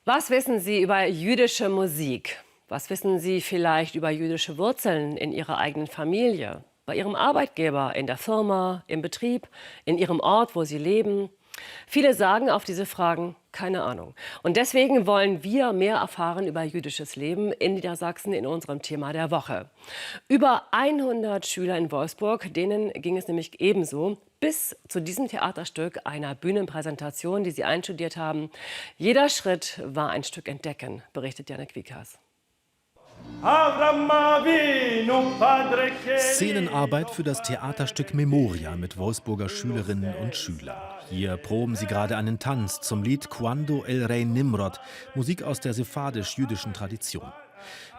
Was wissen Sie über jüdische Musik? Was wissen Sie vielleicht über jüdische Wurzeln in Ihrer eigenen Familie, bei Ihrem Arbeitgeber, in der Firma, im Betrieb, in Ihrem Ort, wo Sie leben? Viele sagen auf diese Fragen keine Ahnung. Und deswegen wollen wir mehr erfahren über jüdisches Leben in Niedersachsen in unserem Thema der Woche. Über 100 Schüler in Wolfsburg, denen ging es nämlich ebenso, bis zu diesem Theaterstück, einer Bühnenpräsentation, die sie einstudiert haben. Jeder Schritt war ein Stück Entdecken, berichtet Janek Wiekers. Szenenarbeit für das Theaterstück Memoria mit Wolfsburger Schülerinnen und Schülern. Hier proben sie gerade einen Tanz zum Lied Quando el Rey Nimrod, Musik aus der sephardisch-jüdischen Tradition.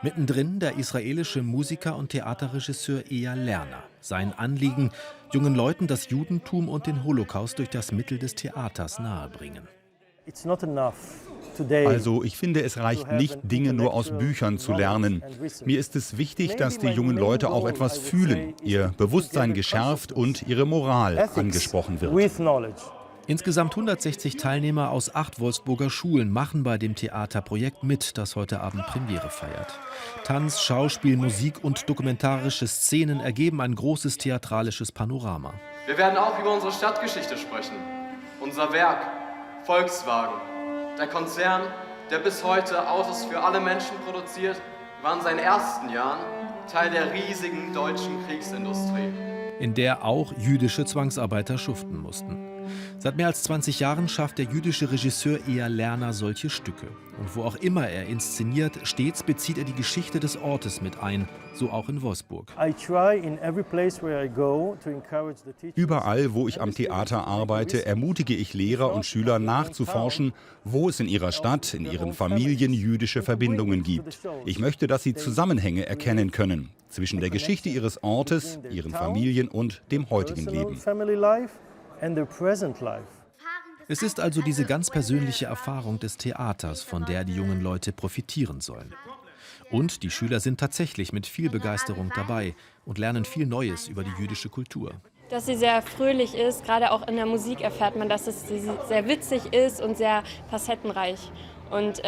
Mittendrin der israelische Musiker und Theaterregisseur Eyal Lerner. Sein Anliegen, jungen Leuten das Judentum und den Holocaust durch das Mittel des Theaters nahebringen. Also ich finde, es reicht nicht, Dinge nur aus Büchern zu lernen. Mir ist es wichtig, dass die jungen Leute auch etwas fühlen, ihr Bewusstsein geschärft und ihre Moral angesprochen wird. Insgesamt 160 Teilnehmer aus 8 Wolfsburger Schulen machen bei dem Theaterprojekt mit, das heute Abend Premiere feiert. Tanz, Schauspiel, Musik und dokumentarische Szenen ergeben ein großes theatralisches Panorama. Wir werden auch über unsere Stadtgeschichte sprechen. Unser Werk, Volkswagen. Der Konzern, der bis heute Autos für alle Menschen produziert, war in seinen ersten Jahren Teil der riesigen deutschen Kriegsindustrie, in der auch jüdische Zwangsarbeiter schuften mussten. Seit mehr als 20 Jahren schafft der jüdische Regisseur Eyal Lerner solche Stücke. Und wo auch immer er inszeniert, stets bezieht er die Geschichte des Ortes mit ein, so auch in Wolfsburg. Überall, wo ich am Theater arbeite, ermutige ich Lehrer und Schüler nachzuforschen, wo es in ihrer Stadt, in ihren Familien jüdische Verbindungen gibt. Ich möchte, dass sie Zusammenhänge erkennen können zwischen der Geschichte ihres Ortes, ihren Familien und dem heutigen Leben. Es ist also diese ganz persönliche Erfahrung des Theaters, von der die jungen Leute profitieren sollen. Und die Schüler sind tatsächlich mit viel Begeisterung dabei und lernen viel Neues über die jüdische Kultur. Dass sie sehr fröhlich ist, gerade auch in der Musik erfährt man, dass es sehr witzig ist und sehr facettenreich. Und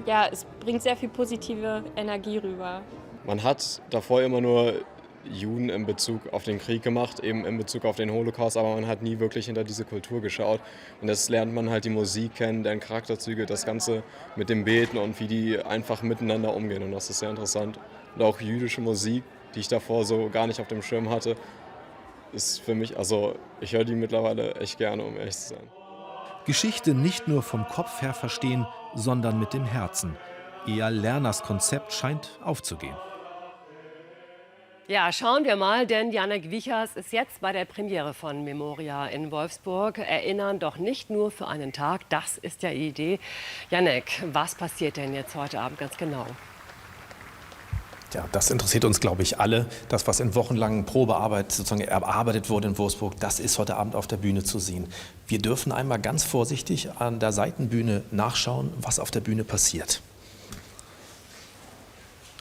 ja, es bringt sehr viel positive Energie rüber. Man hat davor immer nur Juden in Bezug auf den Krieg gemacht, eben in Bezug auf den Holocaust, aber man hat nie wirklich hinter diese Kultur geschaut. Und das lernt man halt die Musik kennen, deren Charakterzüge, das Ganze mit dem Beten und wie die einfach miteinander umgehen. Und das ist sehr interessant. Und auch jüdische Musik, die ich davor so gar nicht auf dem Schirm hatte, ist für mich, also ich höre die mittlerweile echt gerne, um ehrlich zu sein. Geschichte nicht nur vom Kopf her verstehen, sondern mit dem Herzen. Eyal Lerners Konzept scheint aufzugehen. Ja, schauen wir mal, denn Janek Wiekers ist jetzt bei der Premiere von Memoria in Wolfsburg. Erinnern doch nicht nur für einen Tag, das ist ja die Idee. Janek, was passiert denn jetzt heute Abend ganz genau? Ja, das interessiert uns, glaube ich, alle. Das, was in wochenlangen Probearbeit sozusagen erarbeitet wurde in Wolfsburg, das ist heute Abend auf der Bühne zu sehen. Wir dürfen einmal ganz vorsichtig an der Seitenbühne nachschauen, was auf der Bühne passiert.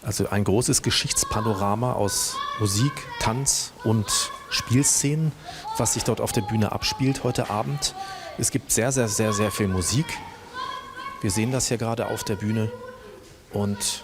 Also ein großes Geschichtspanorama aus Musik, Tanz und Spielszenen, was sich dort auf der Bühne abspielt heute Abend. Es gibt sehr viel Musik. Wir sehen das hier gerade auf der Bühne und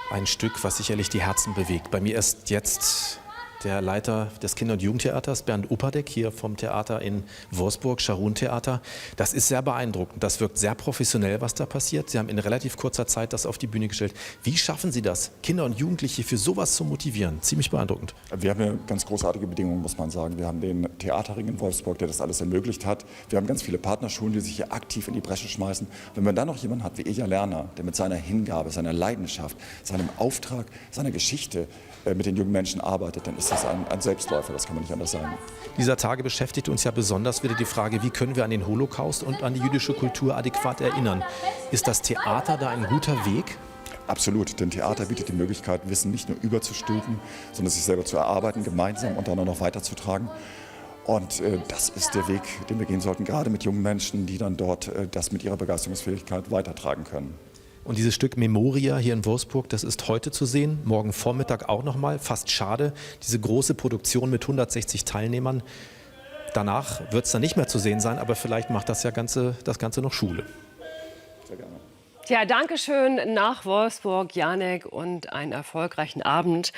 ein Stück, was sicherlich die Herzen bewegt. Bei mir ist jetzt der Leiter des Kinder- und Jugendtheaters, Bernd Upadek, hier vom Theater in Wolfsburg, Scharun-Theater. Das ist sehr beeindruckend. Das wirkt sehr professionell, was da passiert. Sie haben in relativ kurzer Zeit das auf die Bühne gestellt. Wie schaffen Sie das, Kinder und Jugendliche für sowas zu motivieren? Ziemlich beeindruckend. Wir haben ja ganz großartige Bedingungen, muss man sagen. Wir haben den Theaterring in Wolfsburg, der das alles ermöglicht hat. Wir haben ganz viele Partnerschulen, die sich hier aktiv in die Bresche schmeißen. Wenn man dann noch jemanden hat wie Eyal Lerner, der mit seiner Hingabe, seiner Leidenschaft, seinem Auftrag, seiner Geschichte mit den jungen Menschen arbeitet, dann ist das ein Selbstläufer, das kann man nicht anders sagen. Dieser Tage beschäftigt uns ja besonders wieder die Frage, wie können wir an den Holocaust und an die jüdische Kultur adäquat erinnern? Ist das Theater da ein guter Weg? Absolut, denn Theater bietet die Möglichkeit, Wissen nicht nur überzustülpen, sondern sich selber zu erarbeiten, gemeinsam und dann auch noch weiterzutragen. Und das ist der Weg, den wir gehen sollten, gerade mit jungen Menschen, die dann dort das mit ihrer Begeisterungsfähigkeit weitertragen können. Und dieses Stück Memoria hier in Wolfsburg, das ist heute zu sehen, morgen Vormittag auch nochmal. Fast schade, diese große Produktion mit 160 Teilnehmern. Danach wird es dann nicht mehr zu sehen sein, aber vielleicht macht das Ganze noch Schule. Sehr gerne. Tja, danke schön nach Wolfsburg, Janek, und einen erfolgreichen Abend.